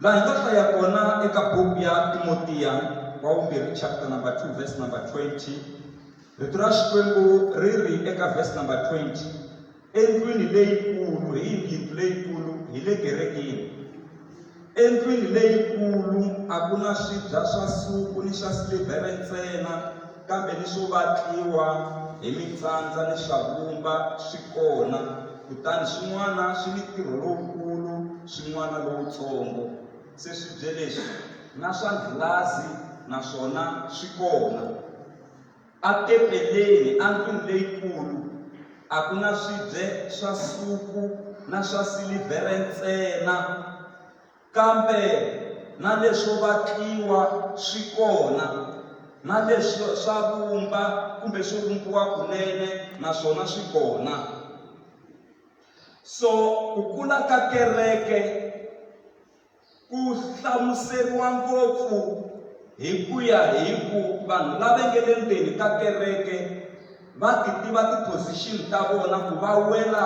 laha hi nga hlaya kona eka buku ya Timotiya wa vumbirhi chapter number 2 verse number 20. Rito ra Xikwembu ri ri eka verse number 20, endlwini leyikulu, hi yindlu leyikulu hi le kerekeni. Endlwini leyikulu a ku na swibya swa suku ni swa silivhere ntsena, kambe ni swo vatliwa hi mitsandza ni swavumba swi kona. Kutani swin'wana swi ni ntirho lowukulu, swin'wana lowutsongo. Se swibye leswi na swa gilasi naswona swi kona. Atempeleni, endlwini leyikulu, a ku na swibye swa suku na swa silivhere ntsena, kambe na leswo vatliwa swi kona, na leswo swa vumba kumbe swo vumbiwa kunene naswona swi kona. So ku kula ka kereke ku hlamuseriwa ngopfu hi ku ya hi ku vanhu lava nge le ndzeni ka kereke va ti tiva ti-position ta vona ku va wela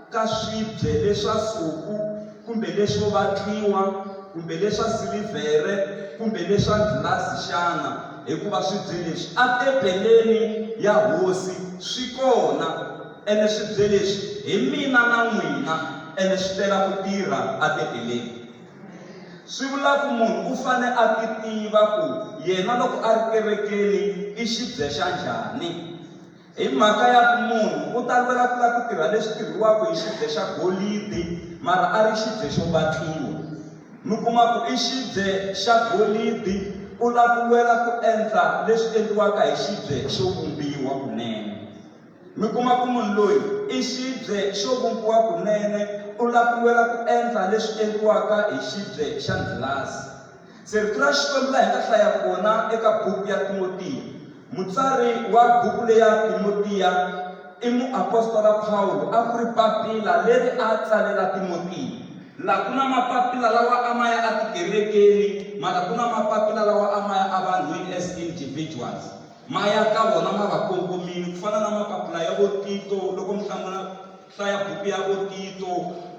ka swibye leswa suku kumbe leswo vatliwa kumbe leswa silivhere kumbe leswa gilasi xana, hikuva swibye leswi atempeleni ya hosi swi kona. Ene swibye leswi hi mina na n'wina, ene swi tela ku tirha atempeleni. Swi vula ku munhu u fane a ti tiva ku yena loko a ri kerekeni i xibye xa njhani. Hi mhaka ya ku munhu u ta lwela ku lava ku tirha leswi tirhiwaka hi xibye xa golidi, mara a ri xibye xo vatliwa. Mi kuma ku i xibye xa golidi, u lava ku lwela ku endla leswi endliwaka hi xibye xo vumbiwa kunene. Mi kuma ku munhu loyi i xibye xo vumbiwa kunene, u lava ku lwela ku endla leswi endliwaka hi xibye xa gilasi. Se rito ra Xikwembu laha hi nga hlaya kona eka buku ya Timotiya, mutsari wa buku leyi ya Timotiya i muapostola Paulo, a ku ri papila leri a tsalela Timotiya. Laha ku na mapapila lawa a ma ya atikerekeni, mara ku na mapapila lawa a ma ya a vanhwini as individuals, ma ya ka vona ma va kongomini. Ku fana na mapapila ya vo Tito, loko mi hlaya buku ya vo Tito,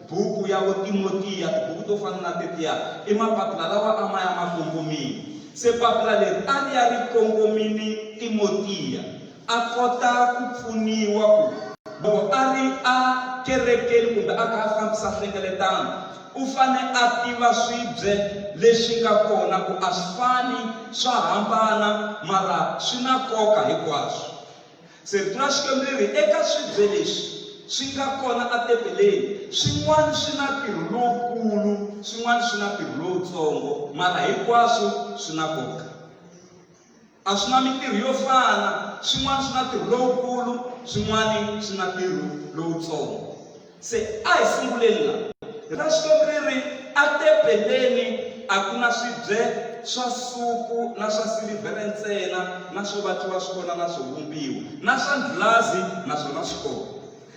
buku ya vo Timotiya, tibuku to fana na tetiya i mapapila lawa a ma ya ma kongomini. Se papila leri a ri ya ri kongomini Timotiya a kota ku pfuniwa ku loko a ri a kerekeni kumbe a kha a fambisa nhlengeletano, u fane a tiva swibye leswi nga kona ku a swi fani, swa hambana, mara swi na nkoka hinkwaswo. Se rito ra Xikwembu ri eka swibye leswi swi nga kona atempeleni, swin'wana swi na ntirho lowukulu, swin'wana swi na ntirho lowutsongo, mara hinkwaswo swi na nkoka. A swi na mintirho yo fana, swin'wana swi na ntirho lowukulu, swin'wana swi na ntirho lowutsongo. Se a hi sunguleni la ra Xikwembu ri atempeleni a ku na swibye swa suku na swa silivhere ntsena, na swo vatliwa swi kona na swo vumbiwa, na swa gilasi naswona swi kona.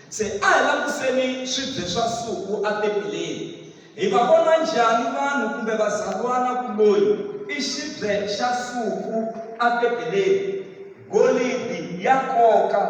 Se a hi langutiseni swibye swa suku atempeleni. Hi va vona njhani vanhu kumbe vazalwana ku loyi i xibye xa suku atempeleni? Golidi ya koka,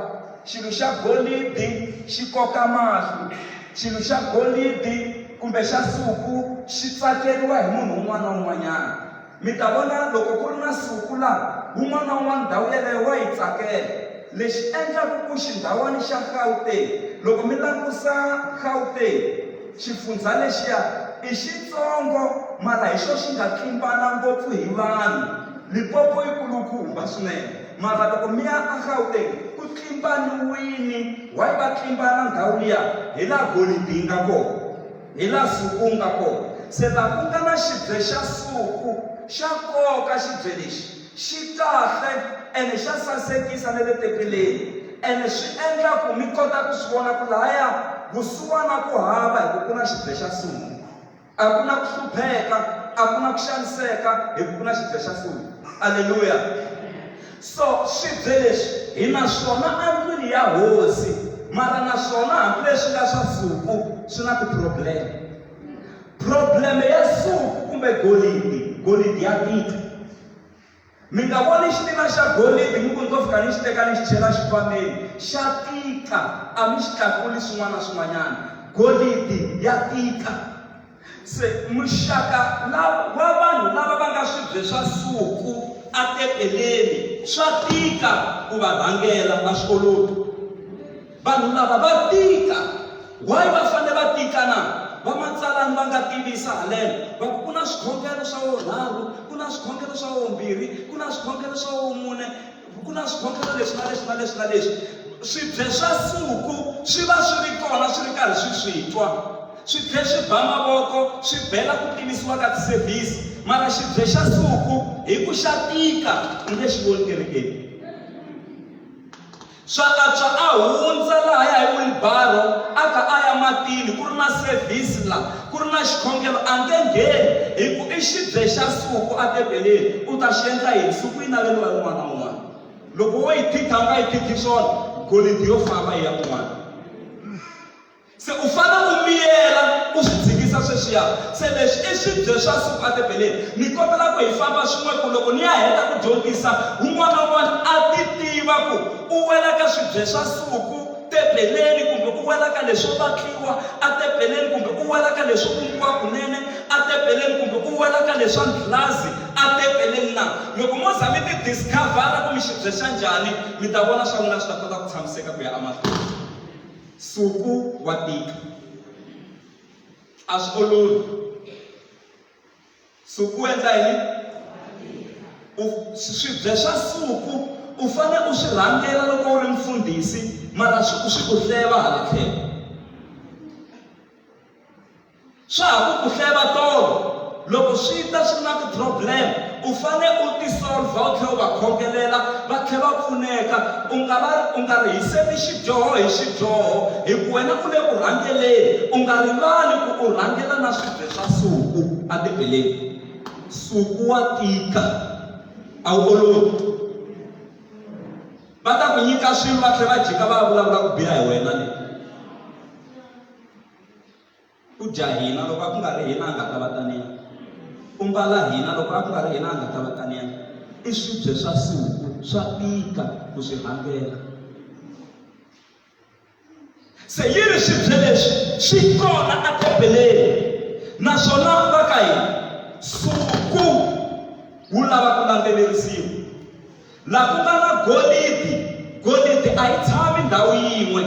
xilo xa golidi xi koka mahlo, xilo xa golidi kumbe xa suku xi tsakeriwa hi munhu un'wana na un'wanyana. Mi ta vona loko ku ri na suku laha un'wana na un'wana ndhawu yeleyo wa yi tsakela. Lexi endlaka ku xindhawani xa Gauteng, loko mi langusa Gauteng, xifundza lexiya i xitsongo mara hi xo xi nga tlimbana ngopfu hi vanhu. Limpopo yi kulukumba swinene, mara loko mi ya a Gauteng ku tlimbaniwini. Why va tlimbana ndhawu liya? Hi laha golidi yi nga kona, hi laha suku nga kona. Se laha ku nga na xibye xa suku xa nkoka, xibye lexi xi kahle ene xa sasekisa na le tempeleni, ene swi endla ku mi kota ku swi vona ku lahaya vusiwana ku hava hi ku ku na xibye xa suku. A ku na ku hlupheka, a ku na ku xaniseka hi ku ku na xibye xa suku. Aleluya. So swibye leswi hi na swona endlwini ya hosi, mara naswona hambileswi nga swa suku swi na ti-problem. Probleme ya suku kumbe golidi ya tika. Mi nga voni xitina xa golidi mi ku ndo fika ni xi teka ni xi chela xikhwameni, xa tika, a mi xi tlakuli swin'wana na swin'wanyana. Golidi ya tika. se muxaka wa vanhu lava va nga swibye swa suku atepeleni swa tika ku va rhangela a swikolweni. Vanhu lava va tika. Why va fanele va tika na? Va matsalani va nga tivisa haleno va ku na swikhongelo swa wunharhu, ku na swikhongelo swa wumbirhi, ku na swikhongelo swa wumune, ku na swikhongelo leswi na leswi na leswi na leswi. Swibye swa suku swi va swi ri kona swi ri karhi swi twa, swi tlhe swi ba mavoko swi bela ku tivisiwa ka tisevhisi, mara xibye xa suku hi ku xa tika u nge xi voni kerekeni. Swa antswa a hundza lahaya hi wilibaro a ka a ya matini ku ri na sevhisi la ku ri na xikhongelo a nge ngheni hi ku i xibye xa suku atebeleni u ta xi endla yini suku yi naveliwa hi un'wana na un'wana. Loko wo yi tika u nga yi tiki swona golidi yo famba hi ya un'wana. Se u fanele u miyela u swi dzikisa sweswiya. Se leswi i swibye swa suku atebeleni ni kombela ku hi famba swin'we ku loko ni ya heta ku dyondzisa un'wana na un'wana a ti tiva ku u wela ka swibye swa suku tebeleni kumbe u wela ka leswo vatliwa atebeleni kumbe u wela ka leswo kunguwa kunene atebeleni kumbe u wela ka leswa ndlazi atebeleni na. Loko mo za mi ti discovera ku mi xibye xa njhani mi ta vona swa n'wina swi ta kota ku tshamiseka ku ya amahlweni. Suku wa tika a swi olovi. Suku endla yini? Swibye swa suku u fanele u swi rhangela loko u ri mfundhisi mara swi ku hleva hala tlhelo. Swa ha ku hleva tolo loko swi ta swi na ti-problem u fanele u ti-solve u tlhela u va khongelela va tlhela va pfuneka. U nga ri hiseni xidyoho hi xidyoho hi ku wena u le ku rhangeleni. U nga rivali ku u rhangela na swibye swa suku atebeleni. Suku wa tika a wu olovi. Va ta ku nyika swilo va tlhela va jika va vulavula ku biha hi wena le. U dya hina loko a ku nga ri hina a nga ta va taniya. U mbala hina loko a ku nga ri hina a nga ta va taniya. I swibye swa suku swa tika ku swi rhangela. Se yi ri swibye leswi swi kona atebeleni naswona va ka hina suku wu lava ku landzelerisiwa. Laha ku nga na golidi, golidi a yi tshami ndhawu yin'we.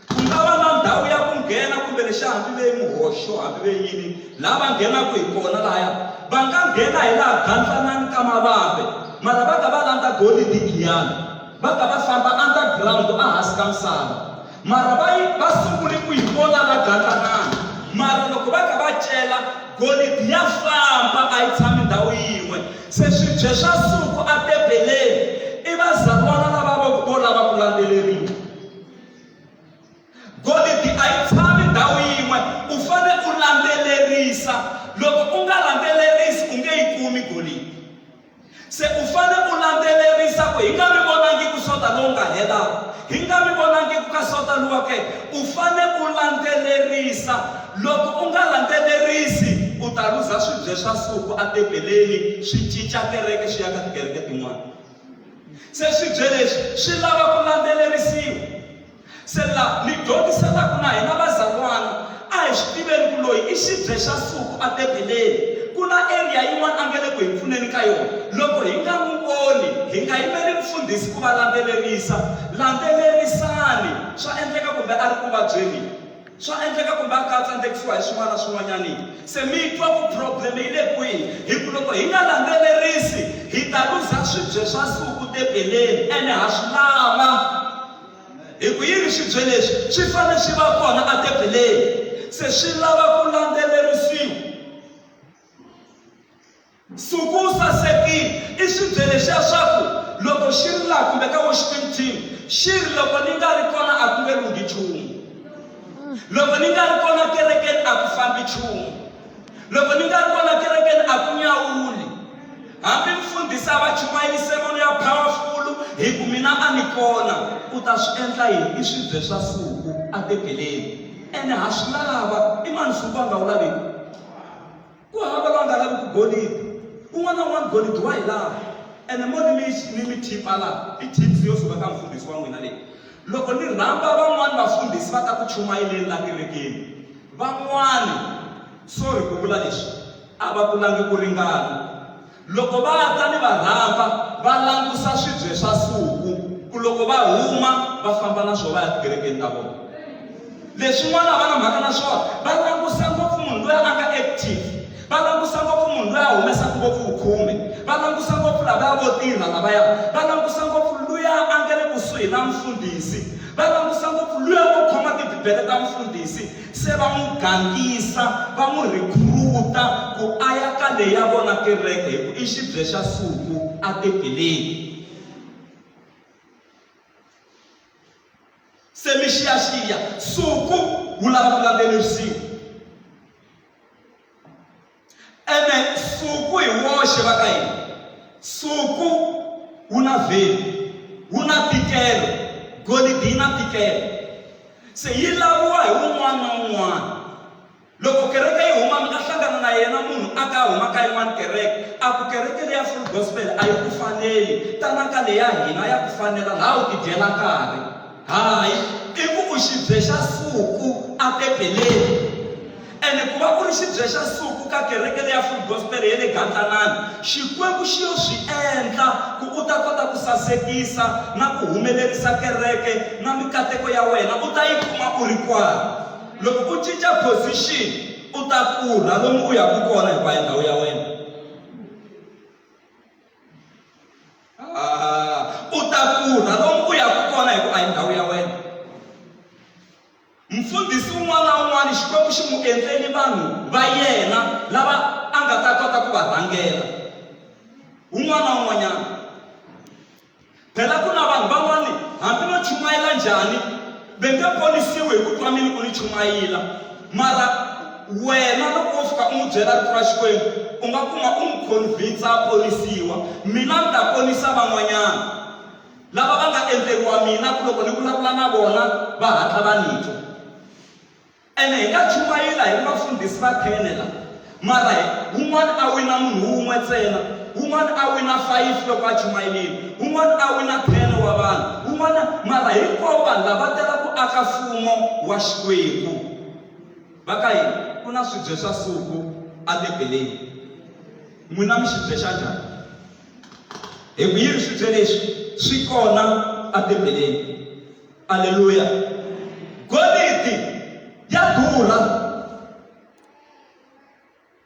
Ku nga va na ndhawu ya ku nghena kumbe lexi hambi ve muhoxo hambi ve yini laha va nghenaka hi kona lahaya va nga nghena hi laha gandlanani ka mavambe mara va ka va landza golidi liyani va ka va famba underground a hansi ka misava mara va sungule ku yi vona la gandlanani mara loko va ka va cela golidi ya famba a yi tshami ndhawu yin'we. Se swibye swa suku atebeleni i vazalwana lava vo lava ku landzeleriwa. Golidi a yi tshami ndhawu yin'we u fanele u landzelerisa. Loko u nga landzelerisi u nge yi kumi golidi. Se u fanele u landzelerisa ku hi nga mi vonangi ku sota lowu nga helaka hi nga mi vonangi ku ka sota luwa ke u fanele u landzelerisa. Loko u nga landzelerisi u ta luza swibye swa suku atebeleni swi cinca kereke swi ya ka tikereke tin'wana. Se swibye leswi swi lava ku landzelerisiwa. Se la ni dyondziselaka na hina vazalwana a hi swi tiveni ku loyi i xibye xa suku atebeleni. Ku na area yin'wana a nge le ku hi pfuneni ka yona loko hi nga n'wi voni hi nga yimeli mfundhisi ku va landzelerisa. Landzelerisani. Swa endleka kumbe a ri ku vabyeni, swa endleka kumbe a katsandzekisiwa hi swin'wana na swin'wanyani. Se mi twa ku problem yi le kwihi hi ku loko hi nga landzelerisi hi ta luza swibye swa suku tebeleni ene ha swi lava. Hi ku yini swibye leswi swi fanele swi va kona atebeleni. Se swi lava ku landzelerisiwa. Suku u sasekile i swibye leswiya swa ku loko xi ri laha kumbe ka worshiping team xi ri loko ni nga ri kona a ku nge lungi nchumu. Loko ni nga ri kona kerekeni a ku fambi nchumu. Loko ni nga ri kona kerekeni a ku nyawuli. Hambi mfundhisi a va chumayeli sermon ya powerful hi ku mina a ni kona u ta swi endla yini i swibye swa suku atebeleni ene ha swi lava. I mani suku a nga wu laveki? Ku hava la nga lavi ku golidi. Un'wana na un'wana golidi wa hi lava ene mo ni mi thipa laha i tips yo suka ka mfundhisi wa n'wina leyi. Loko ni rhamba van'wani vafundhisi va ta ku chumayeleni la kerekeni van'wani sorry ku vula leswi a va kulangi ku ringana. Loko va ta ni va rhamba va langusa swibye swa suku ku loko va huma va famba na swona va ya tikerekeni ta vona. Leswin'wana a va na mhaka na swona, va langusa ngopfu munhu loyi a nga active, va langusa ngopfu munhu loyi a humesaka ngopfu vukhume, va langusa ngopfu lavaya vo tirha lavaya, va langusa ngopfu luya a nga le kusuhi na mfundhisi, va langusa ngopfu luya vo khoma tibibele ta mfundhisi, se va n'wi gangisa va n'wi rhikhuruta ku a ya ka leyi ya vona kereke hi ku i xibye xa suku a tebeleni. Se mi xiyaxiya suku wu lava ku landzelerisiwa, ene suku hi woxe va ka hina, suku wu na vheli, wu na tikelo, golidi yi na tikelo, se yi laviwa hi wun'wana na wun'wana. Loko kereke yi huma mi nga hlangana na yena munhu a ka huma ka yin'wana kereke, a ku kereke leya Full Gospel a yi ku faneli, tanaka leya hina ya ku fanela laha u tidyela nkarhi. Hayi, i ku u xibye xa suku a tebeleni, ene ku va ku ri xibye xa suku ka kereke leya Full Gospel ya le Gantanani, xikwembu xi yo swi endla ku u ta kota ku sasekisa na ku humelerisa kereke na mikateko ya wena u ta yi kuma u ri kwala. Loko u cinca position u ta kurha lomu u yaku kona hi kwaya ndhawu ya wena. U ta kurha lomu u yaku kona hi ku a hi ndhawu ya wena. Mfundhisi un'wana na un'wana xikwembu xi n'wi endleli vanhu va yena lava a nga ta kota ku va rhangela un'wana na un'wanyana. Phela ku na vanhu van'wani hambi no chumayela njhani va nge ponisiwi hi ku twa mini ku ni chumayela, mara wena loko u fika u n'wi byela rito ra xikwembu u nga kuma u n'wi convince a ponisiwa. Mina ni ta ponisa van'wanyana lava va nga endleriwa mina ku loko ni vulavula na vona va hatla va ni twa. Ene hi nga chumayela hi vafundhisi va khenela, mara wun'wana a wina munhu wun'we ntsena, wun'wana a wina 5 loko a chumayelile, wun'wana a wina 10 wa vanhu, wun'wana, mara hinkwavo vanhu lava tela ku aka mfumo wa Xikwembu. Va ka hina ku na swibye swa suku a tebeleni, n'wina mi xibye xa njhani? Hi ku yini swibye leswi swi kona a tebeleni? Aleluya. Golidi ya durha,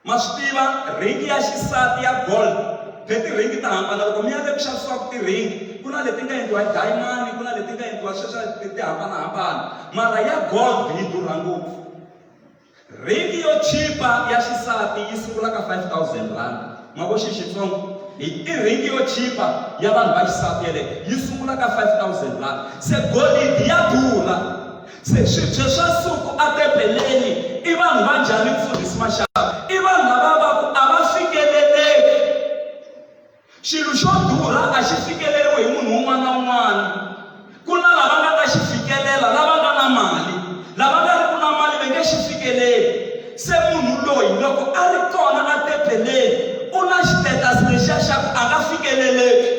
ma swi tiva ringi ya xisati ya gold, ringi ta hambana. Loko mi ya le ku xavisiwaka tiringi ku na leti nga endliwa hi diamond, ku na leti nga endliwa sweswo ti hambanahambana, mara ya gold yi durha ngopfu. Ringi yo chipa ya xisati yi sungula ka 5,000 rand, ma vo xi xitsongo i ringi yo chipa ya vanhu va xisati yeleyo yi sungula ka 5,000 rand. Se golidi ya durha. Se swibye swa suku a tebeleni i vanhu va njhani mfundhisi Mashava? I vanhu lava va ku a va fikeleleki. Xilo xo durha a xi fikeleriwi hi munhu un'wana na un'wana. Ku na lava nga ta xi fikelela, lava nga na mali, lava nga ri ku na mali va nge xi fikeleli. Se munhu loyi loko a ri kona a tebeleni u na xitetasi lexiya xa ku a nga fikeleleki.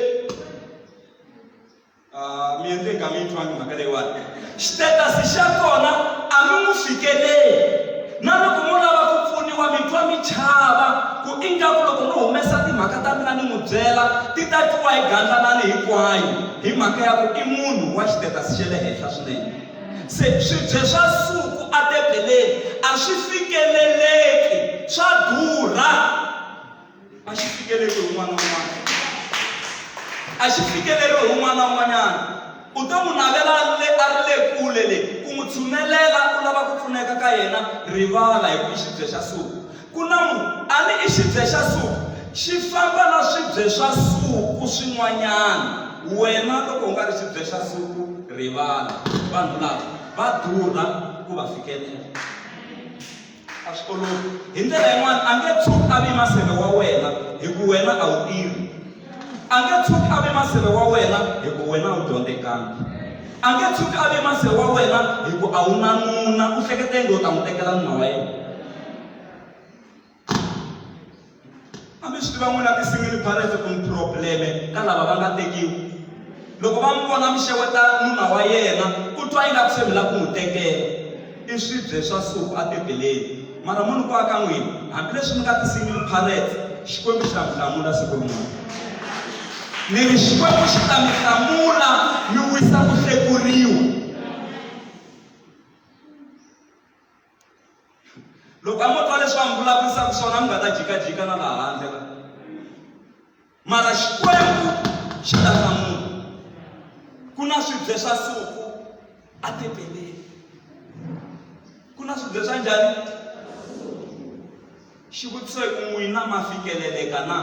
Mi endle nga mi twangi mhaka leyiwani. Xitetasi xa kona a mi n'wi fikeleli, na loko mo lava ku pfuniwa mi twa mi chava ku ingaku loko no humesa timhaka ta mina ni n'wi byela ti ta twiwa hi Gantanani hinkwayo, hi mhaka ya ku i munhu wa xitetasi xa le henhla swinene. Se swibye swa suku a tebeleni a swi fikeleleki, swa durha, a xi fikeleli hi un'wana na un'wana, a xi fikeleli hi un'wana na un'wanyana. U to n'wi navela a ri le kule le ku n'wi tshunelela u lava ku pfuneka ka yena, rivala hi ku i xibye xa suku. Ku na munhu a ni i xibye xa suku xi famba na swibye swa suku swin'wanyana. Wena loko u nga ri xibye xa suku, rivala, vanhu lava va durha ku va fikelela. A swi olovi. Hi ndlela yin'wana a nge tshuki a vi maseve wa wena hi ku wena a wu tirhi, a nge tshuki a vi maseve wa wena hi ku wena a wu dyondzekanga, a nge tshuki a vi maseve wa wena hi ku a wu na nuna u hleketenge u ta n'wi tekela nuna wa yena. Hambi swi tiva n'wina ti-single parents ku ni probleme ka lava va nga tekiwi. Loko va mi vona mi xeweta nuna wa yena u twa ingaku se mi lava ku n'wi tekela, i swibye swa suku a tebeleni. mara munhu ku aka n'wini hambileswi mi nga ti-single parents xikwembu xi ta mi hlamula siku rin'wana ni ri xikwembu xi ta mi hlamula mi wisa ku hlekuriwa loko a mo twa leswi va mi vulavurisaka swona mi nga ta jikajika na laha handle la mara xikwembu xi ta hlamula ku na swibye swa suku a tepeleni ku na swibye swa njhani xivutiso hi ku n'wina ma fikeleleka na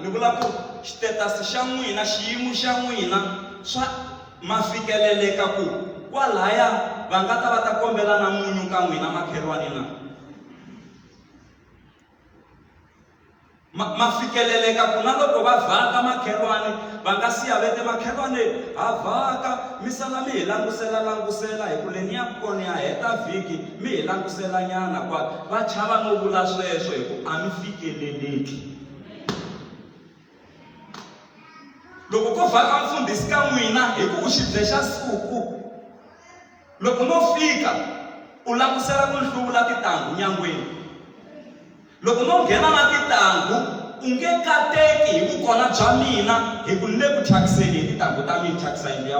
ni vula ku xitetasi xa n'wina xiyimo xa n'wina swa ma fikeleleka ku kwalaya va nga ta va ta kombela na munyu ka n'wina makhelwani na ma fikeleleka ku na loko va vhaka makhelwani va nga siya vete makhelwani ha vhaka mi sala mi hi langusela hi ku leni ya kona ya heta vhiki mi hi langusela nyana kwa va chava no vula sweswo hi ku a mi fikeleleki loko ko vhaka mfundhisi ka n'wina hi ku xibye xa suku loko no fika u langusela ku hluvula tintangu nyangweni loko no nghena na tintangu u nge kateki hi vukona bya mina hi ku ni le ku thyakiseni hi tintangu ta mina thyakisa yindlu ya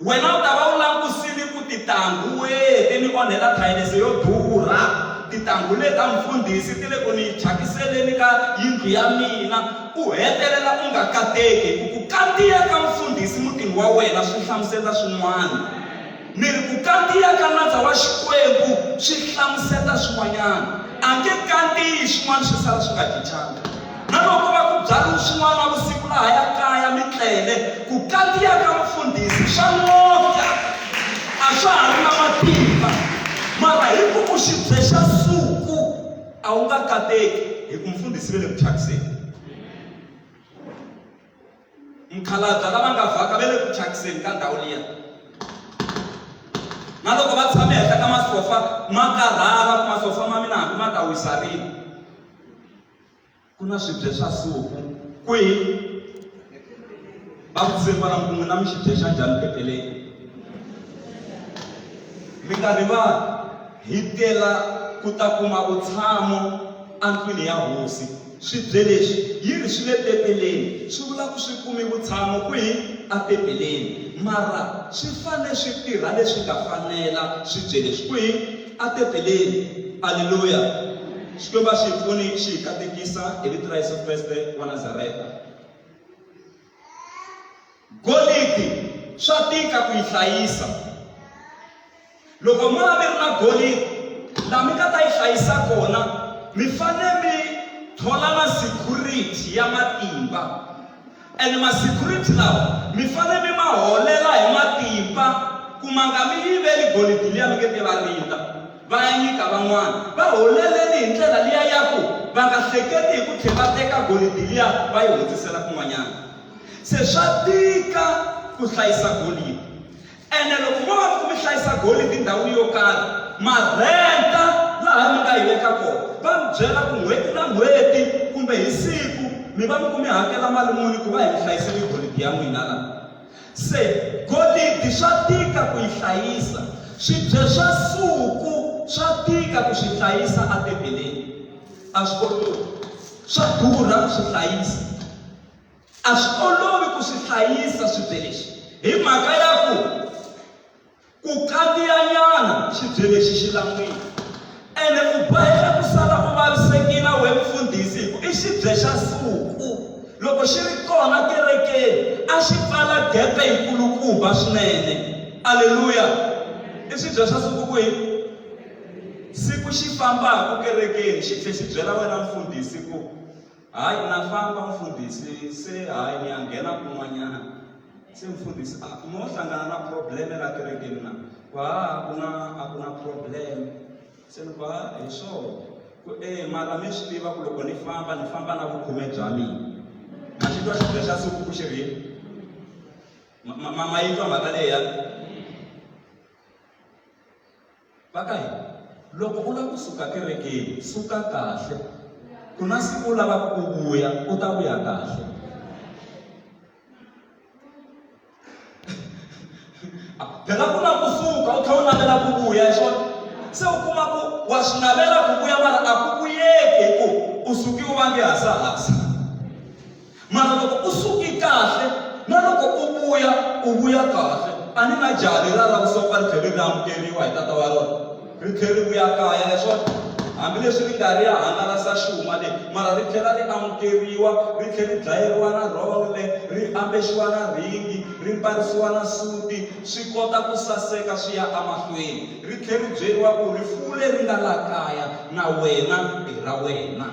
wena u ta va u langusile ku tintangu ti ni onhela thayilese yo durha tintangu le ta mfundhisi ti le ku ni thyakiseni ka yindlu ya mina u hetelela u nga kateki ku kandziya ka mfundhisi mutini wa wena swi hlamusela swin'wana ni ri ku kandziya ka nandza wa xikwembu swi hlamusela swin'wanyana a nge kandziyi swin'wana swi sala swi nga cincanga na loko va ku byala swin'wana vusiku laha ya kaya mi tlele ku kandziya ka mfundhisi swa noka a swa ha ri na matimba mara hi ku xibye xa suku a wu nga kateki hi ku mfundhisi ve le ku thyakiseni mkhalabya lava nga vhaka ve le ku thyakiseni ka ndhawu liya na loko va tshame henhla ka masofa ma karhala ku masofa ma mina hambi ma ta wisa rini ku na swibye swa suku kwihi va vutiseni vana mkun'we na mi xibye xa njhani pepeleni mi nga rivali hi tela ku ta kuma vutshamo andlwini ya hosi swibye leswi yi ri swi le pepeleni swi vula ku swi kumi vutshamo kwihi a pepeleni mara swi fanele swi tirha leswi nga fanela swibye leswi kwihi a tepeleni aleluya xikwembu xi pfuni xi hi katekisa hi vito ra Yesu Kreste wa Nazareta golidi swa tika ku yi hlayisa loko ma ri na golidi laha mi nga ta yi hlayisa kona mi fanele mi thola na security ya matimba and ma-security lawa mi fanele mi ma holela hi matimba ku ma nga mi yiveli golidi liya mi nge ti va rinda va ya nyika van'wana va holeleni hi ndlela liya ya ku va nga hleketi hi ku tlhela va teka golidi liya va yi hundzisela kun'wanyana se swa tika ku hlayisa golidi ene loko mo va ku mi hlayisa golidi ndhawu yo karhi ma renta laha mi nga yi veka kona va mi byela ku n'hweti na n'hweti kumbe hi siku mi va mi ku mi hakela mali muni ku va hi mi hlayiseli golidi ya n'wina laha se golidi swa tika ku yi hlayisa swibye swa suku swa tika ku swi hlayisa atebeleni a swi olovi swa durha ku swi hlayisa a swi olovi ku swi hlayisa swibye leswi hi mhaka ya ku kandziyanyana xibye lexi xi lan'wini ene u boheka ku sala u vavisekile we mfundhisi hi ku i xibye xa suku loko xi ri kona kerekeni a xi pfala gepe yikulukumba swinene aleluya i swibye swa suku kwihi siku xi fambaka kerekeni xi tlhe xi byela wena mfundhisi ku hayi na famba mfundhisi se hayi ni ya nghena kun'wanyana se mfundhisi mo hlangana na probleme la kerekeni na a ku na probleme se ni hi swona ku mara mi swi tiva ku loko ni famba na vukhume bya mina a xi twa xibye xa suku ku xi ri ma yi twa mhaka leya va ka hina loko u lava kusuka kerekeni suka kahle ku na siku u lavaka ku vuya u ta vuya kahle phela ku na ku kha u navela ku vuya hi swona se u kuma ku wa swi navela ku vuya mara a ku vuyeki hi ku u suki u vange hasahasa mara loko u suki kahle na loko u vuya kahle a ni nga javi ra vusoka ri tlhela ri amukeriwa hi tata wa rona ri tlhela ri vuya kaya leswaku hambileswi ri nga ri ya hangalasa xuma leyi mara ri tlhela ri amukeriwa ri tlhela ri dlayeriwa na role ri ambexiwa na ringi ri mbarisiwa na suti swi kota ku saseka swi ya amahlweni ri tlhela ri byeriwa ku rifuwo leri nga la kaya na wena i ra wena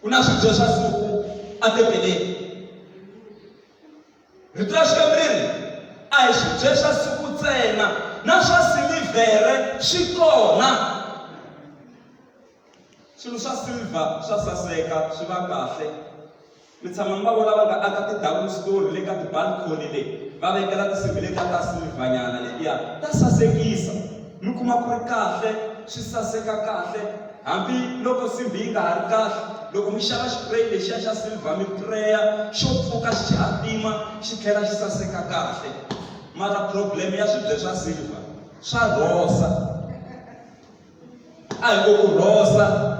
ku na swibye swa siku atebeleni rito ra Xikwembu a hi swibye swa siku ntsena na swa silivhere swi kona swilo swa silver swa saseka swi va kahle mi tshama mi va vona va nga aka ti-double story le ka tibalcony leyi va vekela tinsimbhi letiya ta silver nyana letiya ta sasekisa mi kuma ku ri kahle swi saseka kahle hambi loko nsimbi yi nga ha ri kahle loko mi xava xipureyi lexiya xa silver mi pureya xo pfuka xi hatima xi tlhela xi saseka kahle mara problem ya swibye swa silver swa rhosa a hi ngo ku rhosa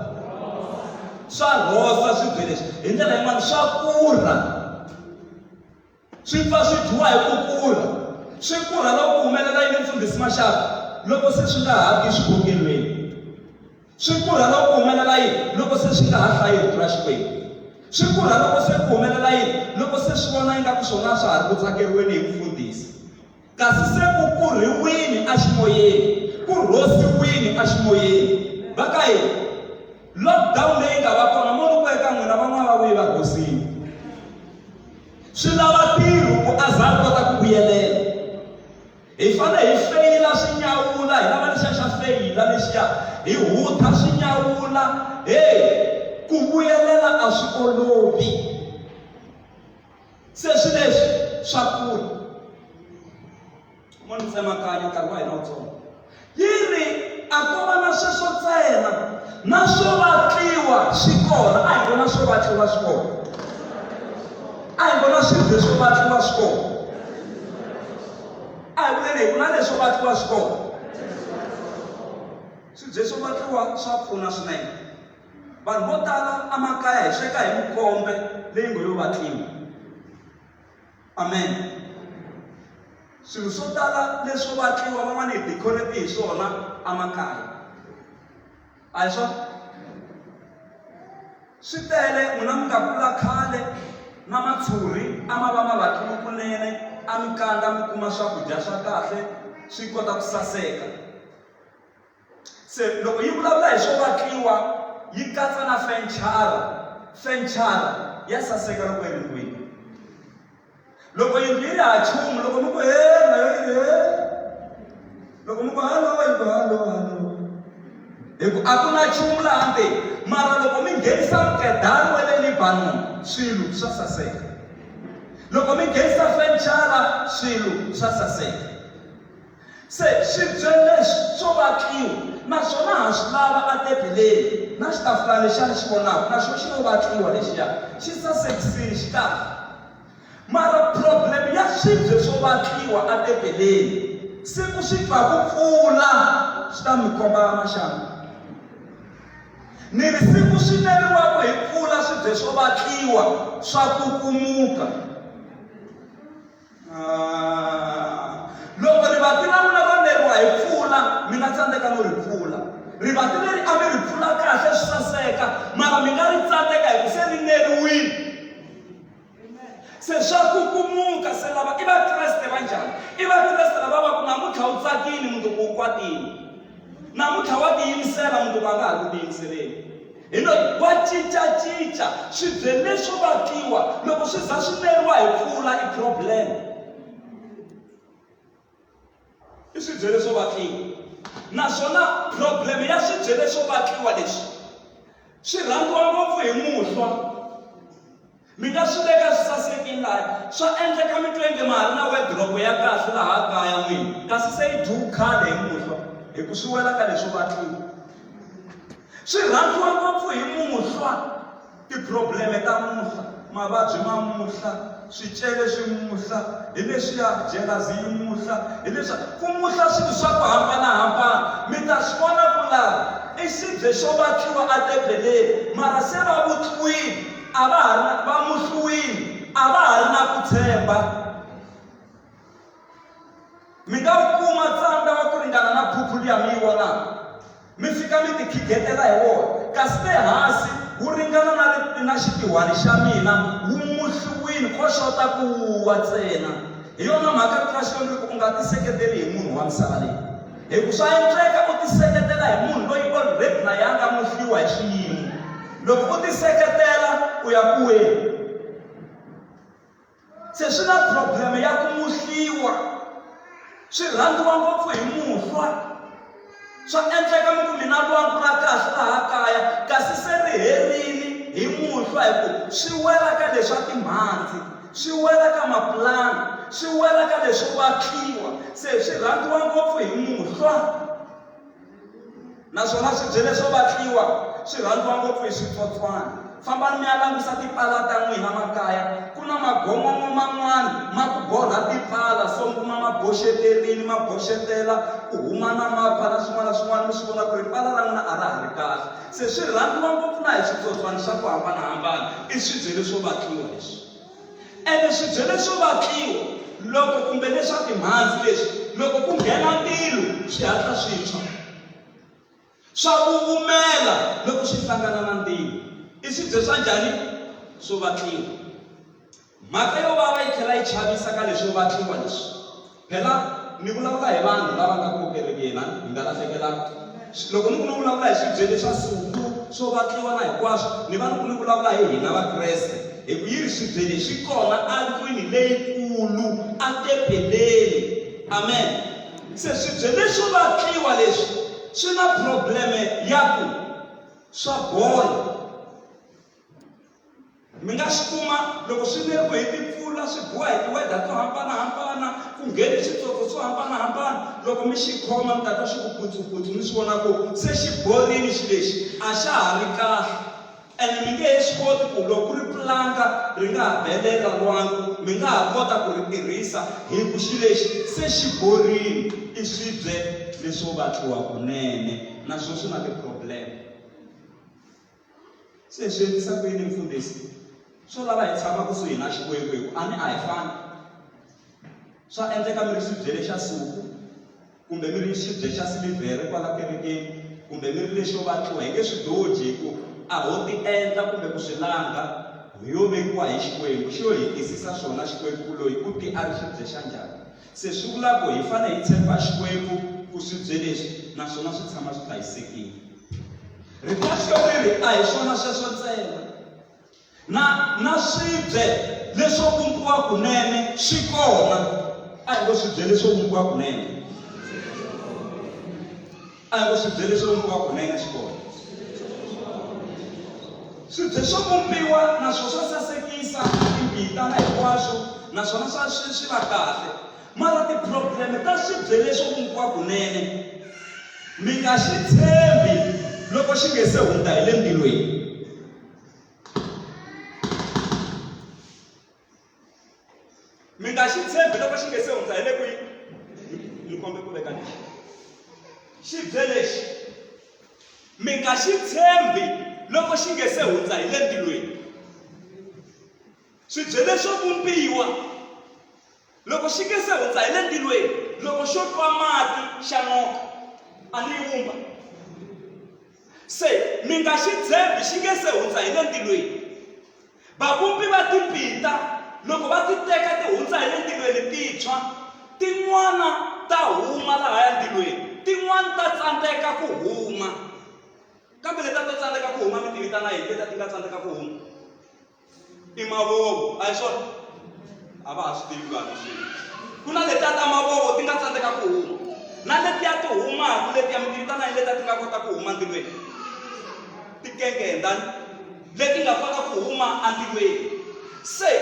swa rhosa swibye leswi hi ndlela yin'wana swa kurha swi pfa swi dyiwa hi ku kurha swi kurha loko ku humelela yini mfundhisi Maxaka loko se swi nga ha ki xikokelweni swi kurha loko ku humelela yini loko se swi nga ha hlayi rito ra Xikwembu swi kurha loko se ku humelela yini loko se swi vona ingaku swona swa ha ri ku tsakeriweni hi mfundhisi kasi se ku kurhiwini a ximoyeni ku rhosiwini a ximoyeni va ka yini lockdown leyi nga va kona mo loko eka n'wina van'wana va vuyi va rhosini swi lava ntirho ku a za a kota ku vuyelela hi fanele hi feyila swi nyawula hi lava lexiya xa feyila lexiya hi hutha swi nyawula ku vuyelela a swi olovi se swi leswi swa kula mo ni tsemakanya nkarhi wa hina wutsongo yi ri a ko va na sweswo ntsena na swo vatliwa swi kona a hi vona swo vatliwa swi kona a hi vona swibye swo vatliwa swi kona a hi vuleni hi vula leswo vatliwa swi kona swibye swo vatliwa swa pfuna swinene vanhu vo tala emakaya hi sweka hi mikombe leyi ngo yo vatliwa amen swilo swo tala leswo vatliwa van'wana hi decorate hi swona emakaya a hi swona swi tele n'wina mi nga kula khale na matshuri a ma va ma vatliwa kunene a mi kandza mi kuma swakudya swa kahle swi kota ku saseka se loko yi vulavula hi swo vatliwa yi katsa na fenchara ya saseka loko yi ri kwini loko yindlu yi ri ha chumu loko mi ku loko mi ku halo hi ku a ku na chumu laha ndzeni mara loko mi nghenisa mukedani wa le Libanon swilo swa saseka loko mi nghenisa fenchara swilo swa saseka se swibye leswi swo vatliwa naswona ha swi lava atebeleni na xitafula lexiya ni xi vonaka na xo xi lo vatliwa lexiya xi sasekisile xi kahle mara problem ya swibye swo vatliwa atebeleni siku swi twa ku pfula swi ta mi komba maxangu ni ri siku swi neriwaku hi pfula swibye swo vatliwa swa kukumuka loko rivati ra n'wina ro neriwa hi pfula mi nga tsandzeka no ri pfula rivati leri a mi ri pfula kahle swi saseka mara mi nga ri tsandzeka hi ku se ri neriwile se swa kukumuka se lava i vakreste va njhani i vakreste lava va ku namuntlha wu tsakini mundzuku wu kwatini namuntlha wa tiyimisela mundzuku a nga ha ku tiyimiseleni hi no wa cincacinca swibye leswo vatliwa loko swi za swi neriwa hi pfula i problem i swibye leswo vatliwa naswona problem ya swibye leswo vatliwa leswi swi rhandziwa ngopfu hi muhlwa mi nga swi veka swi sasekile laha swa endleka mi twenge mali na wardrobe ya kahle laha kaya n'wini kasi se yi dyiwe khale hi muhlwa hi ku swi wela ka leswo vatliwa swi rhandziwa ngopfu hi muhlwa tiprobleme ta muhlwa mavabyi ma muhlwa swicele swi muhla, hi leswiya jealousy yi muhla, hi leswiya ku muhla swilo swa ku hambanahambana. Mi ta swi vona ku laha i xibye xo vatliwa etebeleni, mara se va vutliwini, a va ha ri na va muhliwini, a va ha ri na ku tshemba. Mi nga kuma tsandza wa ku ringana na phuphu liya mi yi vonaka, mi fika mi tikhigetela hi wona, kasi le hansi wu ringana na xitihwani xa mina, wu muhliwini ko xota ku wa ntsena. Hi yona mhaka ku na Xikwembu ku nga tiseketeli hi munhu wa misava leyi. Hi ku swa endleka u tiseketela hi munhu loyi already na yanga muhliwa hi xiyimo. Loko u tiseketela u ya kuweni. Se swi na problem ya ku muhliwa, swi rhandziwa ngopfu hi muhlwa. Swa endleka mi ku mina lwangu ra kahle laha kaya, kasi se ri herile hi muhlwa hi ku swi wela ka leswa timhandzi, swi wela ka mapulani, swi wela ka leswo vatliwa. Se swi rhandziwa ngopfu hi muhlwa. Naswona swibye leswo vatliwa swi rhandziwa ngopfu hi switsotswana. Fambani mi ya langusa tipala ta n'wina makaya, ku na magongongo man'wana ma ku borha tipala, so kuma ma boxeterini, ma boxetela ku huma na mapa na swin'wana na swin'wana, mi swi vona ku ri pala ra n'wina a ra ha ri kahle. Se swi rhandziwa ngopfu na hi switsotswana swa ku hambanahambana, i swibye leswo vatliwa leswi. Ene swibye leswo vatliwa loko kumbe leswa timhandzi leswi, loko ku nghena ndilo swi hatla swi tshwa. Swa kuvumela loko swi hlangana na ndilo. I swibye swa njhani? Swo vatliwa. Mhaka yo vava yi tlhela yi chavisa ka leswo vatliwa leswi. Phela ni vulavula hi vanhu lava nga kokerekeni, hi nga lahlekelaka. Loko ni ku ni vulavula hi swibye leswa suku swo vatliwa na hinkwaswo, ni va ni ku ni vulavula hi hina Vakreste. Hi ku yi ri swibye leswi kona endlwini leyikulu etebeleni. Amen. Se swibye leswo vatliwa leswi swi na probleme ya ku swa bola. Mi nga swi kuma loko swi neriwe hi timpfula, swi biwa hi tiweda to hambanahambana, ku ngheni switsotso swo hambanahambana. Loko mi xi khoma mi ta twa xi ku putsuphutsu, mi swi vona ku se xi borile xi lexi, a xa ha ri kahle. And mi nge he swi koti ku loko ku ri planka ri nga ha belela lwangu, mi nga ha kota ku ri tirhisa hi ku xi lexi se xi borile. I swibye leswo vatliwa kunene, naswona swi na ti-problem. Se swi endlisa ku yini mfundhisi? Swo lava hi tshama kusuhi na Xikwembu hi ku a hi fani. Swa endleka mi ri xibye lexa suku, kumbe mi ri xibye xa silivhere kwala kerekeni, kumbe mi ri lexo vatliwa, hi nge swi doji hi ku a ho ti endla kumbe ku swi langa hi yo vekiwa hi Xikwembu. Xi yo hi tisisa swona Xikwembu loyi u ti a ri xibye xa njhani. Se swi vula ku hi fanele hi tshemba Xikwembu ku swibye leswi naswona swi tshama swi hlayisekile. Rita xiori a hi swona sweswo ntsena, na swibye leswo vumbiwa kunene swi kona. A hi ngo swibye leswo vumbiwa kunene, a hi ngo swibye leswo vumbiwa kunene swi kona. Swibye swo vumbiwa naswona swa sasekisa timbita na hinkwaswo, naswona swi va kahle. Mara ti-problem ta swibye leswo vumbiwa kunene, mi nga xi tshembi loko xi nge se hundza hi le ndzilweni. Mi nga xi tshembi loko xi nge se hundza hi le kwihi? Ni kombe ku veka lexi. Xibye lexi mi nga xi tshembi loko xi nge se hundza hi le ndzilweni. Swibye leswo vumbiwa loko xi nge se hundza hi le ndzilweni, loko xo twa mati xa noka a ni yi vumba. Se mi nga xi tshembi xi nge se hundza hi le ndzilweni. Vavumbi va timbita loko va ti teka ti hundza hi le ndzilweni ti tshwa, tin'wana ta huma lahaya ndzilweni, tin'wana ta tsandzeka ku huma. Kambe leta to tsandzeka ku huma mi ti vitana hi leta ti nga tsandzeka ku huma? I mavovo, a hi swona? A va ha swi tivi vanhu swilo. Ku na letiya ta mavovo ti nga tsandzeka ku huma, na letiya ti humaka letiya mi ti vitana hi leta ti nga kota ku huma ndzilweni. Tikengenda leti nga kota ku huma andzilweni. Se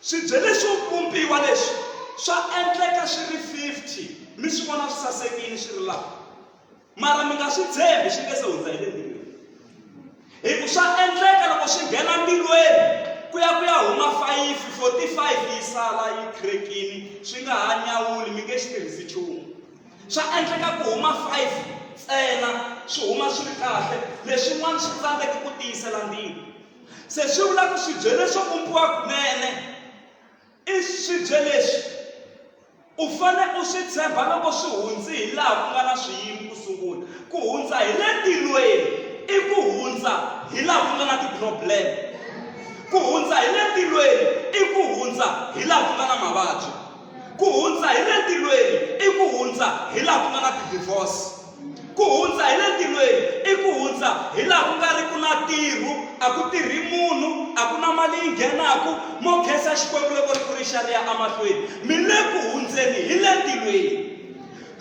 swibye leswo vumbiwa leswi swa endleka swi ri 50, mi swi vona swi sasekile swi ri laha, mara mi nga swi tshembi xi nge se hundza hi le ndzilweni. Hi ku swa endleka loko swi nghena ndzilweni ku ya huma 5 45 yi sala yi krekini swi nga ha nyawuli mi nge xi tirhisi nchumu. Swa endleka ku huma 5 ntsena swi huma swi ri kahle, leswin'wana swi tsandzeki ku tiyisela ndzilo. Se swi vula ku swibye leswo vumbiwa kunene i swibye leswi u fane u swi tshemba loko swi hundzi hi laha ku nga na swiyimo ku sungula. Ku hundza hi le ntilweni i ku hundza hi laha ku nga na ti-problem. Ku hundza hi le ntilweni i ku hundza hi laha ku nga na mavabyi. Ku hundza hi le ntilweni i ku hundza hi laha ku nga na ti-divorce. Ku hundza hi le ntilweni i ku hundza hi laha ku nga ri ku na ntirho, a ku tirhi munhu, a ku na mali yi nghenaku, mo khensa xikwembu loko ri ku ri xa leya emahlweni. Mi le ku hundzeni hi le ntilweni.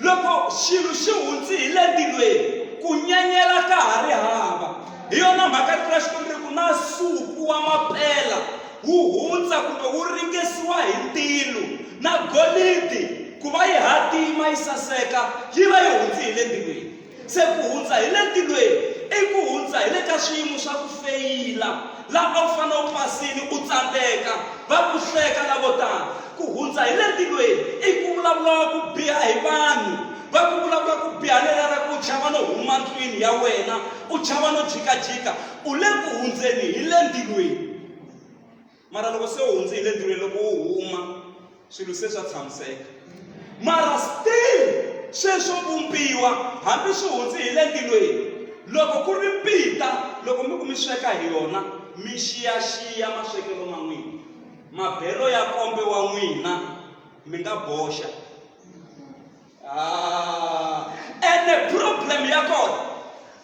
Loko xilo xi hundzi hi le ntilweni ku nyenyela ka ha ri hava. Hi yona mhaka ri xikwembu ri ku na suku wa mapela wu hundza kumbe wu ringesiwa hi ntilo, na golidi ku va yi hatima yi saseka yi va yi hundzi hi le ntilweni. Se ku hundza hi le ntilweni i ku hundza hi le ka swiyimo swa ku feyila, laha a wu fanele u pasini u tsandzeka va ku hleka lavo tala. Ku hundza hi le ntilweni i ku vulavula ku biha hi vanhu, va ku vulavula ku biha lela ra ku chava no huma ndlwini ya wena, u chava no jikajika. U le ku hundzeni hi le ntilweni. Mara loko se u hundze hi le ntilweni, loko u huma swilo se swa tshamiseka. Mara still sweswo vumbiwa hambi swi hundzi hi le ntilweni, loko ku ri mpita, loko mi ku mi sweka hi yona mi xiyaxiya maswekelo ma n'wina, mabelo ya kombe wa n'wina mi nga boxa. Ene problem ya kona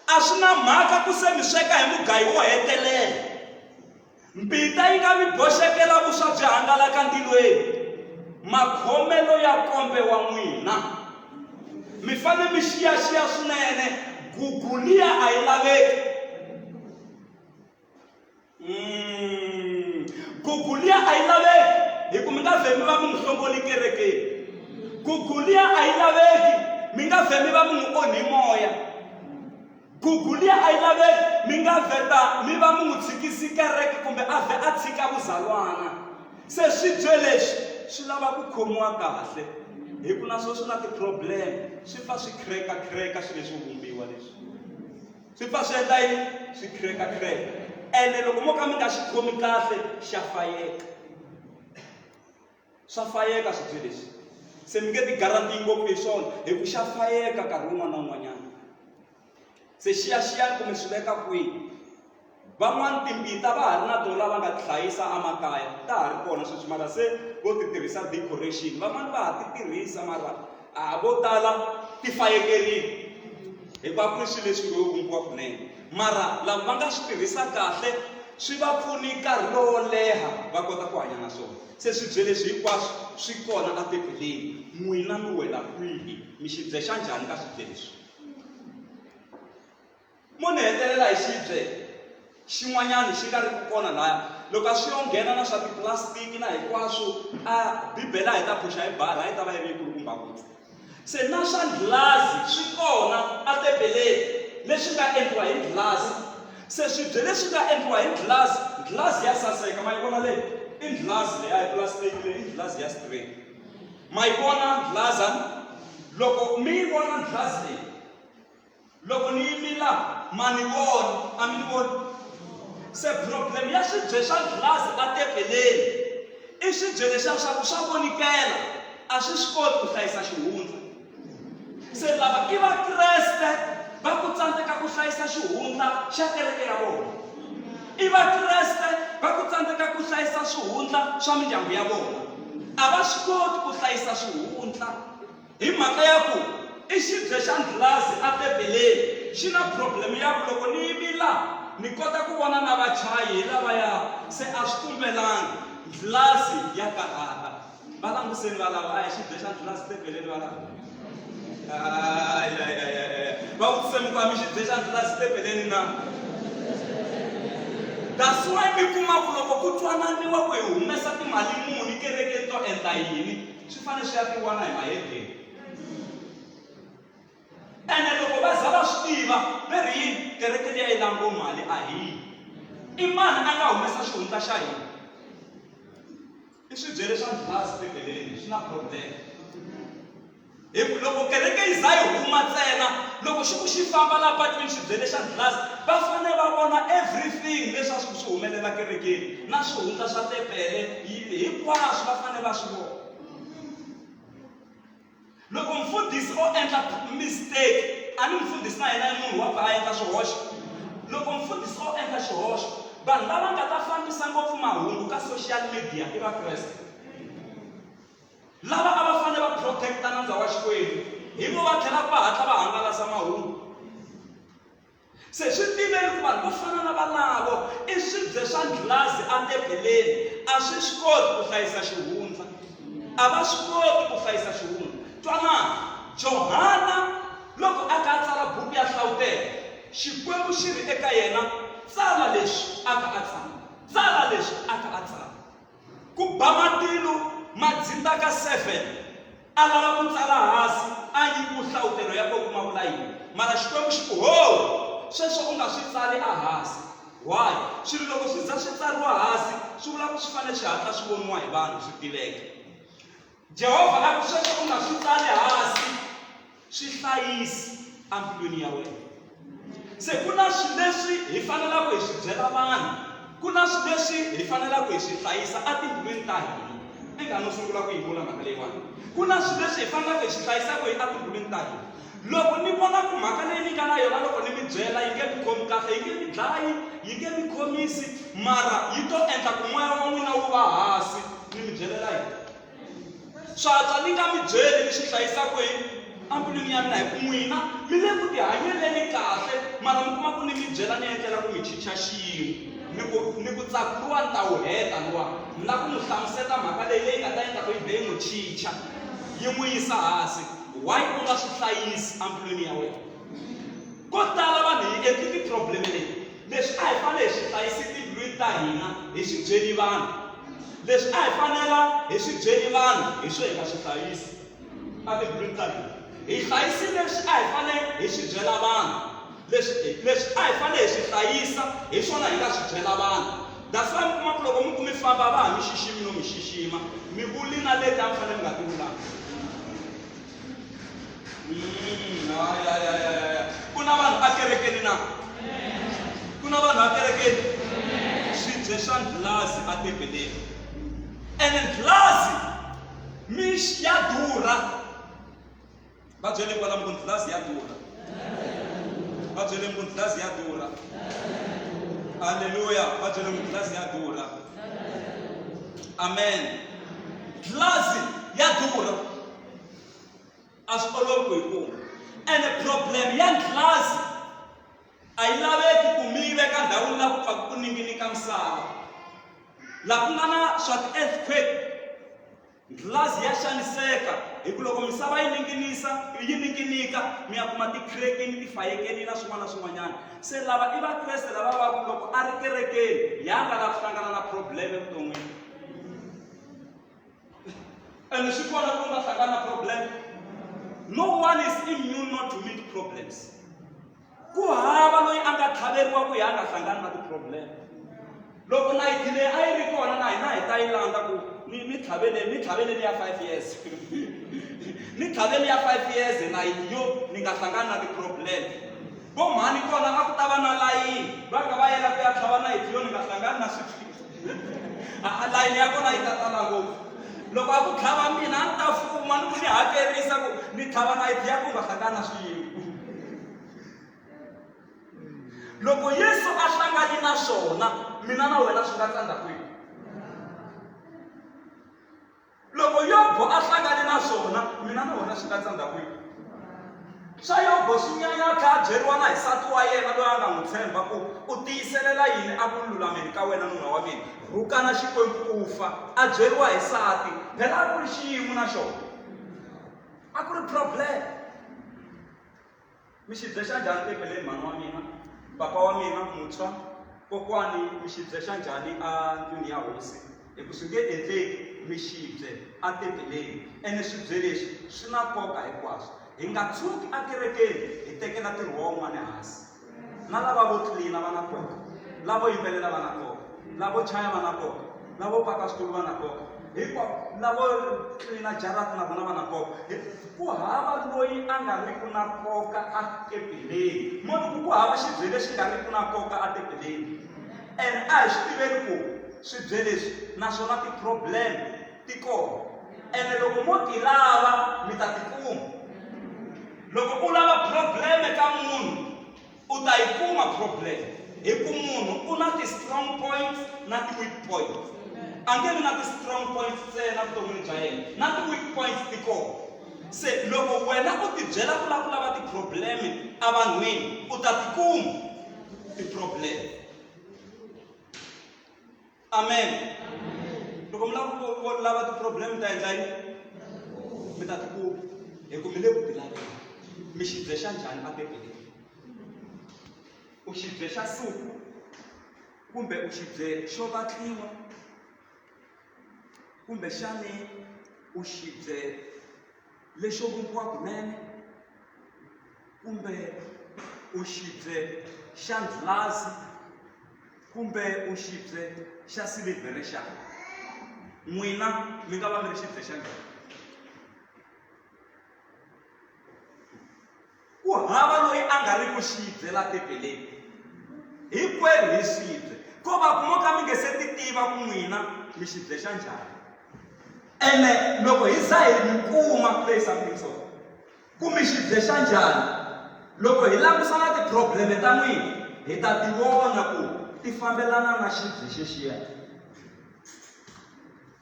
a swi na mhaka ku se mi sweka hi mugayo wo hetelela, mpita yi nga mi boxekela vuswa byi hangalaka ntilweni. Makhomelo ya kombe wa n'wina mi fane mi xiyaxiya swinene. Google liya a yi laveki. Google liya a yi laveki hi ku mi nga vhe mi va mi n'wi hlongoli kerekeni. Google liya a yi laveki mi nga vhe mi va mi n'wi onhi moya. Google liya a yi laveki mi nga vheta mi va mi n'wi tshikisi kereke kumbe a vhe a tshika vuzalwana. Se swibye leswi swi lava ku khomiwa kahle, hi ku naswona swi na ti-problem, swi fa swi khireka swilo leswi vumbiwa leswi. Swi fa swi endla yini? Swi khireka. Ene loko mo ka mi nga xi khomi kahle xa fayeka. Swa fayeka swibye leswi. Se mi nge ti garanti ngopfu hi swona hi ku xa fayeka nkarhi wun'wana na wun'wanyana. Se xiyani kumbe swi veka kwihi. Van'wani timbita va ha ri na tona lava nga ti hlayisa emakaya, ta ha ri kona sweswi, mara se vo ti tirhisa decoration. Van'wani va ha ti tirhisa mara vo tala ti fayekerile hikuva ku ri swilo leswi ngo vumbiwa kunene. Mara lava va nga swi tirhisa kahle swi va pfuni nkarhi lowo leha va kota ku hanya na swona. Se swibye leswi hinkwaswo swi kona etebeleni. N'wina mi wela kwihi, mi xibye xa njhani ka swibye leswi? Mo ni hetelela hi xibye xin'wanyana xi nga ri ku kona laya. Loko a swi yo nghena na swa tiplastiki na hinkwaswo, a bibele a hi ta phuxa hi bara a yi ta va yi ri yikulukumba ngopfu. Se na swa ghilazi swi kona etebeleni leswi nga endliwa hi ghilazi. Se swibye leswi nga endliwa hi ghilazi ya saseka, ma yi vona leyi i ghilazi leyi a hi plastiki, leyi i ghilazi ya straight. Ma yi vona ghilazi? Loko mi yi vona ghilazi leyi, loko ni yi mila ma ni vona, a mi ni voni. Se problem ya swibye swa ghilazi etebeleni i swibye leswiya swa ku swa vonikela, a swi swi koti ku hlayisa xihundla. Se lava i vakreste va ku tsandzeka ku hlayisa xihundla xa kereke ya vona. I vakreste va ku tsandzeka ku hlayisa swihundla swa mindyangu ya vona. A va swi koti ku hlayisa swihundla hi mhaka ya ku i xibye xa ghilazi etebeleni xi na problem ya ku loko ni yimila ni kota ku vona na vachayi lavaya. Se a swi pfumelanga, ghilazi ya karhata. Va languseni valava a hi xibye xa ghilazi etebeleni valava. Va vutise mi kwa mi xibye xa ghilazi etebeleni na. That's why mi kuma ku loko ku twananiwa ku hi humesa timali muni kerekeni to endla yini, swi fanele swi ya tiwana hi mahedeni. Ene loko va za va swi tiva va ri yini kereke leyi yi lambo mali a hi i mani a nga humesa xihundla xa hina. I swibyele swa ndlhasi tebeleni swi na problem. Loko kereke yi za yi huma ntsena loko xi famba la patwini swibyele swa ndlhasi va fanele va vona everything leswi a swi humelela kerekeni na swihundla swa tebele hinkwaswo va fanele va swi vona. Loko mfundhisi o endla mistake a ni mfundhisi na yena munhu wa pfa a endla swihoxo. Loko mfundhisi o endla xihoxo vanhu lava nga ta fambisa ngopfu mahungu ka social media i vakreste lava a va fanele va protecta nandza wa Xikwembu hi vo va tlhela va hatla va hangalasa mahungu. Se swi tiveni ku vanhu vo fana na valavo i swibye swa ndlhasi atebeleni a swi swi koti ku hlayisa xihundla a va swi koti ku hlayisa xihundla. Twanana Johana loko a ka tsala buku ya Hlawutele Xikwembu xi ri eka yena tsala leswi a ka a tsala tsala leswi a ka a tsala ku ba matilo madzinda ka 7 a lava ku tsala hansi a nyikiwa nhlawutelo ya ku kuma vula yini mara Xikwembu xi ku ho sweswo u nga swi tsali a hansi. Why? Swilo loko swi za swi tsariwa hansi swi vula ku swi fanele swi hatla swi voniwa hi vanhu swi tiveka. Jehovha a ku sweswo u nga swi tsali hansi swi hlayisi ambilwini ya wena. Se ku na swilo leswi hi fanelaka hi swi byela vanhu ku na swilo leswi hi fanelaka hi swi hlayisa atimbilwini ta hina. Eka no sungula ku yi vula mhaka leyiwani ku na swilo leswi hi fanelaka hi swi hlayisaka hi atimbilwini ta hina. Loko ni vona ku mhaka leyi ni nga na yona loko ni mi byela yi nge mi khomi kahle yi nge mi dlayi yi nge mi khomisi mara yi to endla ku moya wa n'wina wu va hansi ni mi byelela yini. Swa ni nga mi byeli ni swi hlayisaka hi ambilwini ya mina hi ku n'wina mi le ku tihanyeleni kahle mara mi kuma ku ni mi byela ni endlela ku mi chicha xin'we ni ku tsakuriwa ni ta wu heta luwa ni la ku n'wi hlamuseta mhaka leyi nga ta endla ku yi vhe yi n'wi chicha yi n'wi yisa hansi. Why u nga swi hlayisi ambilwini ya wena? Ko tala vanhu hi endli ti-problem leyi leswi a hi fanele hi swi hlayisi timbilwini ta hina hi swi byeli vanhu leswi a hi fanela hi swi byeli vanhu hi swo hi nga swi hlayisi a timbilwini ta hina. Hi hlayisi leswi a hi fanele hi swi byela vanhu leswi a hi fanele hi swi hlayisa hi swona hi nga swi byela vanhu. That's why mi kuma ku loko mi famba va ha mi xiximi no mi xixima mi vuli na leti a mi fanele mi nga ti vulanga. Ku na vanhu akerekeni na ku na vanhu akerekeni swibye swa ndlhasi atebeleni ene ndlhasi mi ya durha. Va byele kwala ku ndlhasi ya durha va byele ku ndlhasi ya durha. Haleluya. Va byele ku ndlhasi ya durha. Amen. Ndlhasi ya durha a swi olovi ku yi kuma ene problem ya ndlhasi a yi laveki ku mi yi veka ndhawini la ku pfa ku ninginika misava laha ku nga na swa ti-earthquake. Ndlhasi ya xaniseka hi ku loko misava yi ninginika mi ya kuma ti-cracking tifayekeni na swin'wana na swin'wanyana. Se lava i vakreste lava va ku loko a ri kerekeni ya nga la ku hlangana na problem evuton'wini ene swi kona ku nga hlangana na problem. No one is immune not to meet problems. Ku hava loyi a nga tlhaveriwa ku ya nga hlangana na ti-problem. Loko nayiti leyi a yi ri kona na hina hi ta yi landza ku ni tlhaveleni ya 5 years ni tlhaveli ya 5 years nayiti yo ni nga hlangana na ti-problem. Vo mhani kona a ku ta va na layini va ka va yela ku ya tlhava nayiti yo ni nga hlangana na swiphiqo layini ya kona yi ta tala ngopfu. Loko a ku tlhava mina a ni ta fuma ni ku ni hakerisa ku ni tlhava nayiti ya ku nga hlangana na swiyimo. Loko Yesu a hlangane na swona mina na wena swi nga tsandza kwihi? Loko Yobo a hlangane na swona mina na wena swi nga tsandza kwihi? Swa Yobo swi nyanya kha a byeriwa na hi nsati wa yena loyi a nga n'wi tshemba ku u tiyiselela yini a vululameni ka wena nuna wa mina rhukana Xikwembu u fa. A byeriwa hi nsati phela a ku ri xiyimo na xona a ku ri problem. Mi xi bye xa njhani tebeleni mhani wa mina papa wa mina muntshwa kokwani mi xi bye xa njhani a ndlwini ya hosi hi ku swi nge endleki mi xi bye atebeleni ene swibye leswi swi na nkoka hinkwaswo. Hi nga tshuki akerekeni hi tekela ntirho wa wun'wana hansi. Na lava vo tlilina va na nkoka, lavo yimbelela va na nkoka, lavo chaya va na nkoka, lavo paka switulu va na nkoka, hikuva lavo tlilina jarata na vona va na nkoka ku hava loyi a nga riki na nkoka etebeleni munhu ku hava xibye lexi nga riki na nkoka etebeleni and a hi swi tiveni ku swibye leswi naswona ti-problem ti kona ene loko mo ti lava mi ta tikuma loko u lava probleme ka munhu u ta yi kuma problem hi ku munhu u na ti-strong points na ti-weak points a nge vi na ti-strong points ntsena vuton'wini bya yena na ti-weak points ti kona se loko wena u ti byela ku lava ku lava ti-probleme evanhwini u ta tikuma ti-probleme amen loko mi lava ku lava ti-probleme ta endla yini mi ta tikuma hi ku mi le ku ti laveni mi xibye xa njhani etebeleni u xibye xa suku kumbe u xibye xo vatliwa kumbe xani u xibye lexo vumbiwa kunene kumbe u xibye xa ndlhazi kumbe u xibye xa silivhere xa n'wina mi nga va mi ri xibye xa njhani ku hava loyi a nga ri ku xibye la tebeleni hinkwerhu hi xibye ko va ku mo ka mi nge se ti tiva ku n'wina mi xibye xa njhani ene loko hi za hi kuma play something so ku mi xibye xa njhani loko hi langusana ti-probleme ta n'wina hi ta ti vona ku ti fambelana na xibye xexiya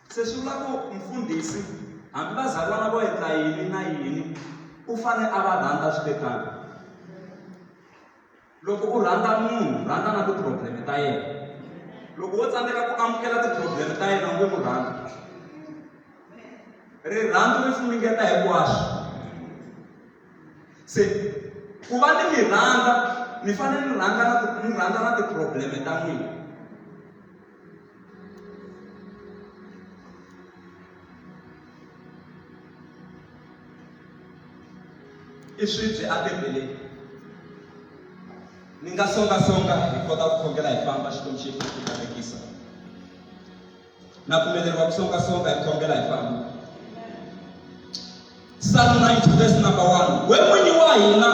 se swi vula ku mfundhisi hambi vazalwana vo endla yini na yini u fane a va rhandza switekani loko u rhandza munhu rhandza na ti-probleme ta yena loko wo tsandzeka ku amukela ti-probleme ta yena u nge mu rhandza rirhandzu ri funengeta hinkwaswo se ku va ni mi rhandza mi fanele ni rhandza na ti-probleme ta n'wina i swibye etebeleni ni nga songasonga hi kota ku khongela hi famba xikwembu xi vekisa na pfumeleriwa ku songasonga hi khongela hi famba Psalm 90 verse number 1 we n'winyi wa hina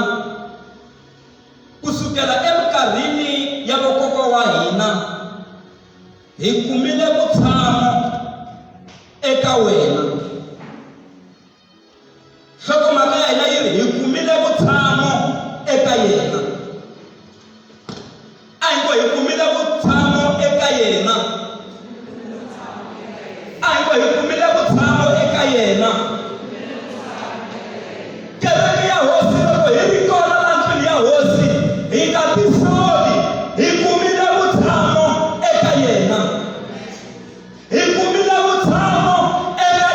kusukela eminkarhini ya vakokwa wa hina hi kumile vutshamo eka wena hlokomhaka ya hina yi ri hi kumile vutshamo eka yena a hi ngo hi kumile vutshamo eka yena a hi ngo hi kumile vutshamo eka yena kereke ya hosi loko hi ri kona la ndlwini ya hosi hi nga tisoli hi kumile vutshamo eka yena hi kumile vutshamo eka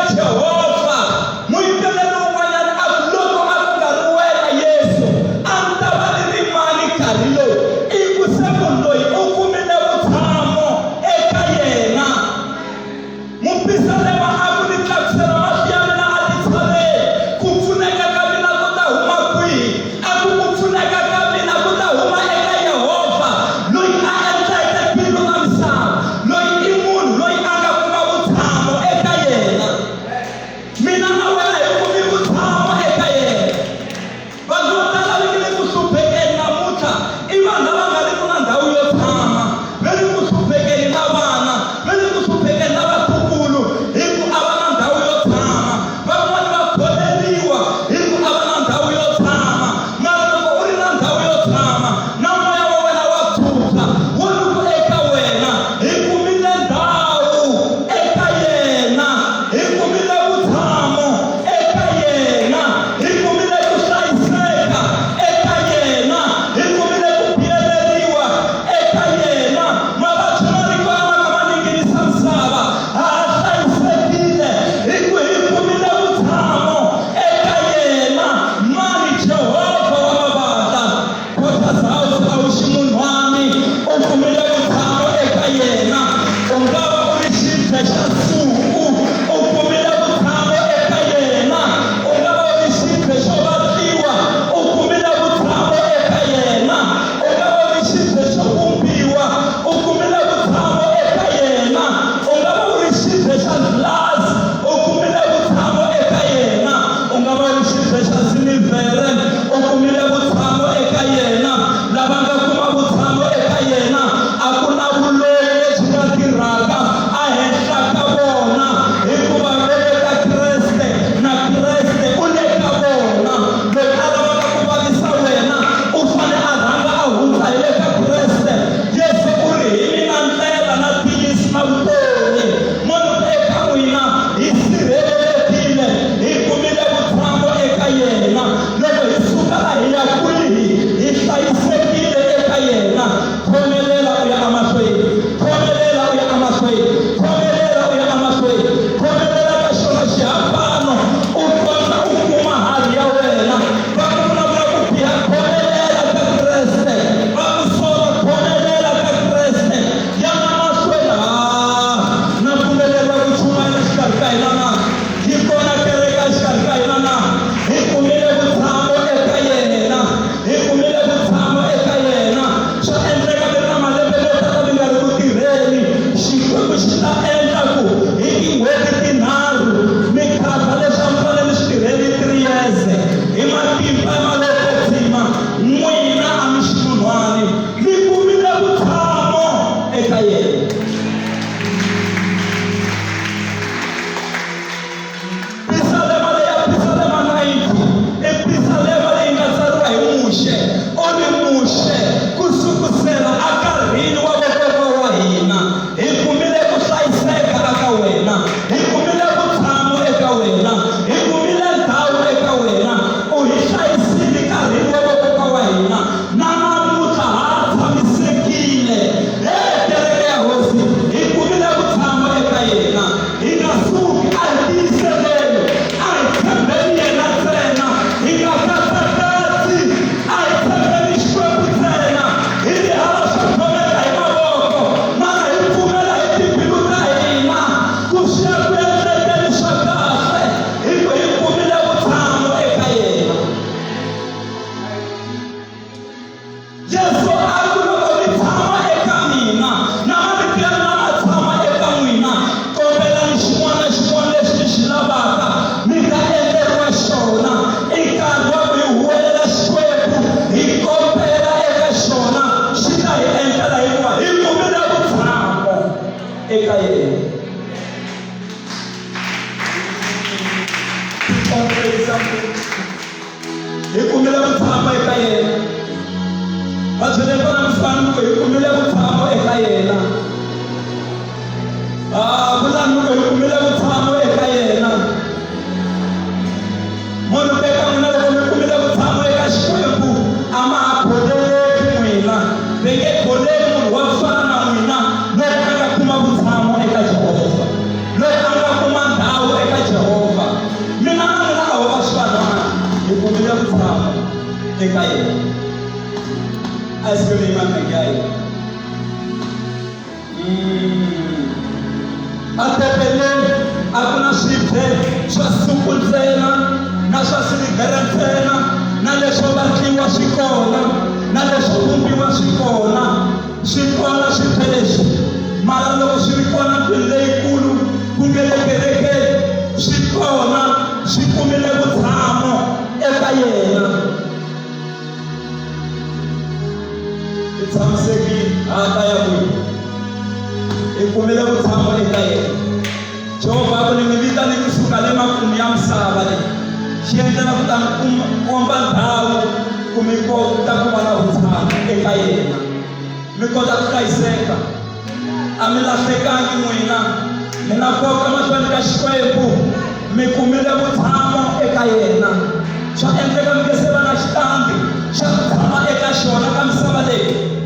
Yesu alikuwa mitama eka mina na mapia na matama eka mwina kopela nishimwana shishilabaka mikaende kwa shona ikagwa bihuela shkweku ikopela eka shona shita enda la iwa ikumila butamo eka ye ikumila butamo eka ye Bajenekana mfano yukumile butamo eka yena. Bulanduko yukumile butamo eka yena. Mono beka mwana yukumile butamo eka shikweku ama apodele mwina. Benge podele wafana na mwina. Loe anga kuma butamo eka Jehova. Loe anga kuma ndao eka Jehova. Mina anga awa shikwana yukumile butamo eka yena. Ask your name and guide. Atepele, akuna shite, shasukul tena, na shasili garantena, na lesho bakiwa shikona, na lesho kumbiwa shikona shipeleshi, mara loko shikona pile ikulu, kungelekereke, shikona, shikumile butamo, eka yena. Samsegi ataya kui ikumile butamo ekaye Jehova kulimilita nikusukale makumya msabale shienda na kuomba ndao kumiko takubala butamo ekaye mikoda tukaiseka amilasekangi mwina ninakoka matwanika shikwebu mikumile butamo ekaye cha enteka mikeseba na shitambi cha kutama eka shona kamsabale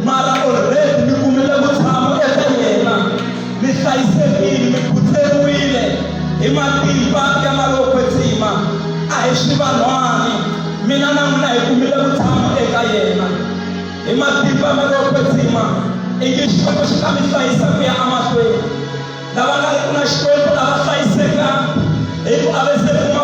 mara already mikumile butamo eka yena misaisebili mikuteruile imatimba ya malokwetima aishibanwani mina namna ikumile butamo eka yena imatimba malokwetima igishweko shikamisaisa kuya amaswe nabangali kuna shikwepo abasaiseka eku abese kuma